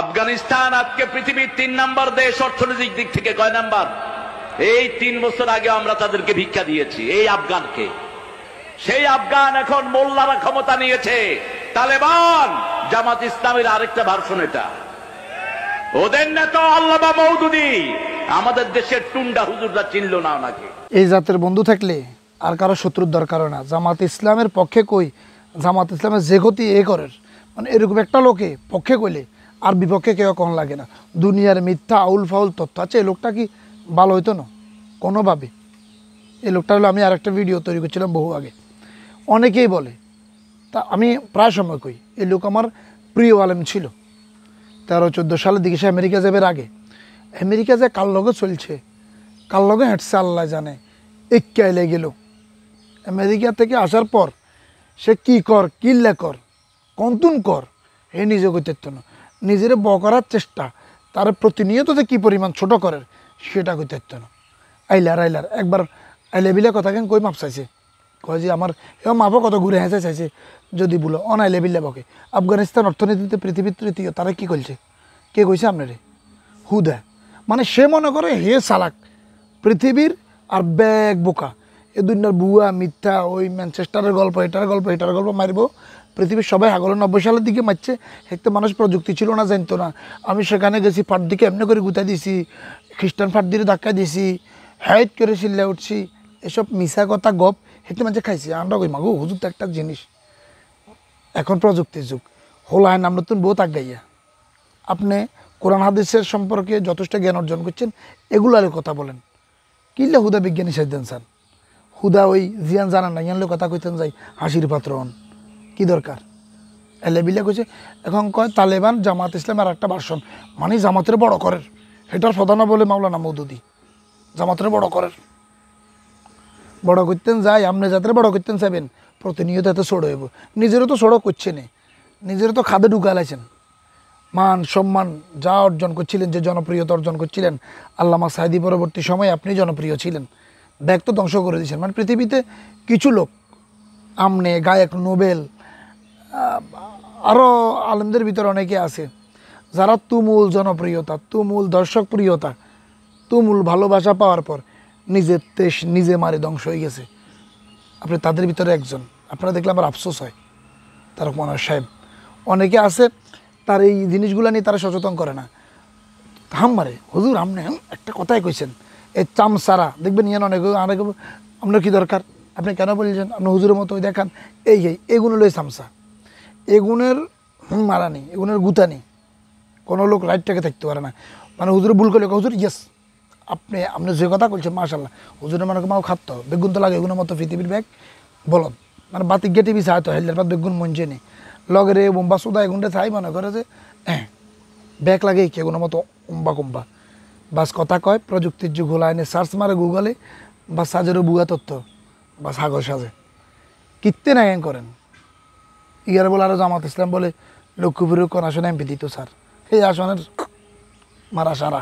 আফগানিস্তান আজকে পৃথিবীর 3 নম্বর দেশ অর্থনৈতিক দিক থেকে। কয় নাম্বার? এই 3 বছর আগে আমরা তাদেরকে ভিক্ষা দিয়েছি এই আফগানকে। সেই আফগান এখন মোল্লারা ক্ষমতা নিয়েছে। তালেবান জামাত ইসলামের আরেকটা ভার্সন এটা। ওদের নেতা আল্লামা মওদুদী আমাদের দেশের টুন্ডা হুজুররা চিনল না ওনাকে। এই জাতের বন্ধু থাকলে আর কারো শত্রুর দরকার না। জামাত ইসলামের পক্ষে কই, জামাত ইসলামের যে গতি এ করের, মানে এরকম একটা লোকে পক্ষে কইলে আর বিপক্ষে কেউ কম লাগে না। দুনিয়ার মিথ্যা আউল ফাউল তথ্য আছে, এই লোকটা কি ভালো হইতো না কোনোভাবে? এই লোকটা হলো, আমি আরেকটা ভিডিও তৈরি করছিলাম বহু আগে, অনেকেই বলে, তা আমি প্রায় সময় কই এই লোক আমার প্রিয় আলেম ছিল। 13-14 সালের দিকে সে আমেরিকা যাবার আগে, আমেরিকা যে কার লগে চলছে, কার লগে হেঁটছে আল্লাহ জানে, একাইলে গেল। আমেরিকা থেকে আসার পর সে কি কর, কিল্লা কর, কন্তুন কর, হে নিজে করতে না। নিজের বকরার চেষ্টা, তার প্রতিনিয়ত যে কী পরিমাণ ছোট করে সেটা করতে না। আইলার একবার আইলে বিলে কথা কেন কই মাপ চাইছে, কয় যে আমার এও মাপও কত ঘুরে হেঁচে চাইছে যদি বলো অনাইলে বিল্লে বকে। আফগানিস্তান অর্থনীতিতে পৃথিবীর তৃতীয়, তারা কী করছে? কে কইছে আপনারে? হুদা। মানে সে মনে করে হে চালাক পৃথিবীর আর ব্যাগ বোকা, এ দুনিয়ার বুয়া মিথ্যা, ওই ম্যানচেস্টারের গল্প, এটার গল্প মারবো। পৃথিবীর সবাই আগলে 90 সালের দিকে মারছে, একটা মানুষ প্রযুক্তি ছিল না, জানতো না। আমি সেখানে গেছি, ফাট দিকে এমনি করে গুতা দিছি, খ্রিস্টান ফাট দিয়ে ধাক্কা দিয়েছি, হাইট করে চিল্লা উঠছি, এসব মিশা কথা গপ হেঁটে মানুষে খাইছি। আমরা কই মাগো হুজুর তো একটা জিনিস। এখন প্রযুক্তির যুগ, হোলায় নাম নতুন বহুত আগাইয়া। আপনি কোরআন হাদিসের সম্পর্কে যথেষ্ট জ্ঞান অর্জন করছেন, এগুলার কথা বলেন। কিল্লা হুদা বিজ্ঞানী সাজতেন স্যার, হুদা ওই জিয়ান জানান না, ইয়ানলে কথা কইতেন যাই হাসির পাত্র হন, কী দরকার? এলেবিলে কইছে। এখন কয় তালেবান জামাত ইসলামের একটা ভার্সন, মানে জামাতের বড় করের, এটার প্রধান বলে মাওলানা মওদুদী, জামাতের বড় করের। বড় করতেন যাই, আপনি যাতে বড় করতেন চাইবেন, প্রতিনিয়ত এত ছোড়ো হইব। নিজেরও তো ছোড়ো করছে নে, নিজেরও তো খাদে ঢুকালাইছেন। মান সম্মান যা অর্জন করছিলেন, যে জনপ্রিয়তা অর্জন করছিলেন, আল্লামা সাঈদী পরবর্তী সময়ে আপনি জনপ্রিয় ছিলেন, ব্যাগ তো ধ্বংস করে দিয়েছেন। মানে পৃথিবীতে কিছু লোক, আমনে গায়ক, নোবেল, আরও আলেমদের ভিতরে অনেকে আছে যারা তুমুল জনপ্রিয়তা, তুমুল দর্শকপ্রিয়তা, তুমুল ভালোবাসা পাওয়ার পর নিজের দেশ নিজে মারে ধ্বংস হয়ে গেছে। আপনি তাদের ভিতরে একজন। আপনারা দেখলে আমার আফসোস হয়। তারক মনোহর সাহেব, অনেকে আছে তার এই জিনিসগুলো নিয়ে তারা সচেতন করে না। হাম মারে হুজুর আপনি একটা কথাই কইছেন, এই চামচারা দেখবেন ইয়ান অনেক আপনার কী দরকার, আপনি কেন বলছেন, আপনি হুজুরের মতো ওই দেখান, এইগুলো লই চামচা, এগুনের মারা নেই, এগুনের গুতা নেই। কোনো লোক রাইটটাকে থাকতে পারে না। মানে হুজুরে ভুল করলে হুজুর ইয়েস, আপনি যে কথা বলছেন মাশাল্লাহ, হুজুরের মানে মাও খাতো বেগুন তো লাগে, এগুলোর মতো পৃথিবীর ব্যাগ বলদ, মানে বাতিক গেটে বি চাইতো হেললে বা বেগুন মঞ্চে নেই লগের বোম্বা সুদা এগুনটা চাই মনে করে যে ব্যাগ লাগে কি এগুলোর মতো কুম্বা বাস কথা কয়। প্রযুক্তির যুগ হলো, আইনে সার্চ মারে গুগলে, বা সাজেরও বুয়া তথ্য বা সাগর সাজে কিত্তে না করেন। ইয়ার বলে আরও জামাত ইসলাম বলে লক্ষ্মীপুরের কোন আসনে এমপি দিত স্যার, এই আসনের মারা সারা।